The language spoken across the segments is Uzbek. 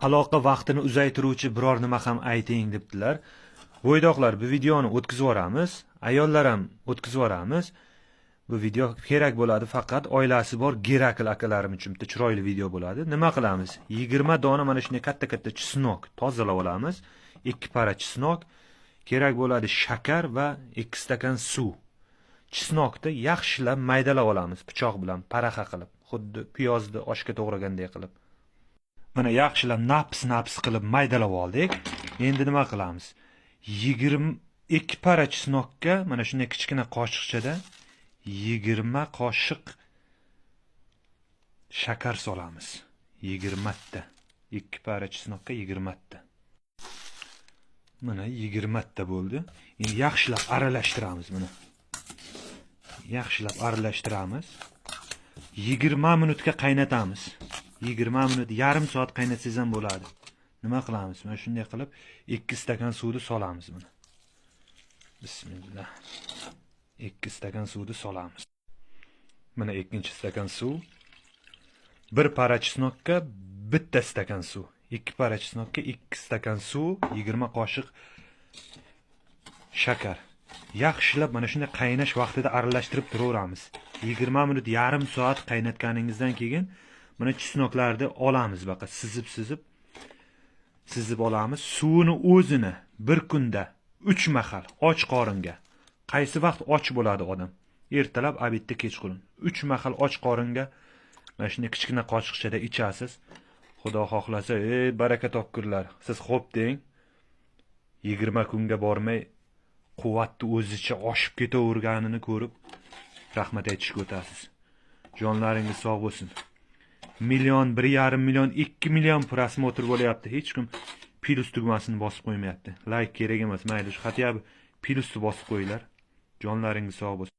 aloqa vaqtini uzaytiruvchi biror nima ham ayting debdilar. Bo'ydoqlar, bu videoni o'tkazib yuboramiz, ayollar ham o'tkazib yuboramiz. Bu video kerak bo'ladi faqat oilasi bor Gerakl akalarim uchun bitta chiroyli video bo'ladi. Nima qilamiz? 20 dona mana shunday katta-katta chisnok tozalab olamiz. 2 para chisnok, kerak bo'ladi shakar va 2 stakan suv. Chisnokni yaxshilab maydalab olamiz pichoq bilan, paraxa qilib, xuddi piyozni oshga to'g'raganday qilib. Mana yaxshilab naps qilib maydalab oldik. Endi nima qilamiz? 22 para chisnokka mana shunday kichkina qoshiqchada 20 qoshiq shakar solamiz. 20 ta. 2 para chisnokka 20 ta. Mana 20 ta bo'ldi. Endi yaxshilab aralashtiramiz buni. Yaxshilab aralashtiramiz. 20 minutga qaynatamiz. 20 minut, yarim soat qaynatsangiz ham bo'ladi. Nima qilamiz? Mana shunday qilib 2 stakan suvni solamiz buni. Bismillah. 2 stakan suvni solamiz. Mana 2 stakan suv. 1 para chisnokka 1 stakan suv. 2 para chisnokka 2 stakan suv, 20 qoshiq shakar. Yaxshilab mana shunday qaynash vaqtida aralashtirib turaveramiz. 20 minut, yarim soat qaynatganingizdan keyin mana chisnoklarni olamiz, baqa sizib olamiz. Suvini o'zini bir kunda 3 mahal och qoringa. Qaysi vaqt och bo'ladi odam? Ertalab, obedda, kechqurun. 3 mahal och qoringa mana shunday kichkina qoshiqchada ichasiz. Xudo xohlasa, baraka topkurlar. Siz xo'p deng. 20 kunga bormay quvvatni o'zicha oshib ketaverganini ko'rib rahmat aytishga o'tasiz. Jonlaringiz sog' bo'lsin. Million, 1,5 million, 2 million prosmotr bo'lyapti. Hech kim plus tugmasini bosib qo'ymayapti. Like kerak emas, mayli, shu xatya plusni bosib qo'yinglar. Jonlaringiz sog' bo'lsin.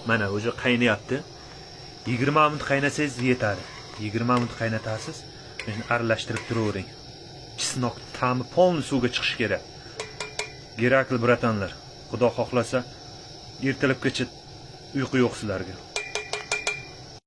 Mana o'zi qaynayapti. 20 minut qaynasangiz yetadi. 20 minut qaynatasiz. Aralashtirib turavering. Chisnoq ta'mi polni suvga chiqishi kerak. Gerakl bratanlar, Xudo xohlasa ertalabgacha uyqu yo'q sizlarga.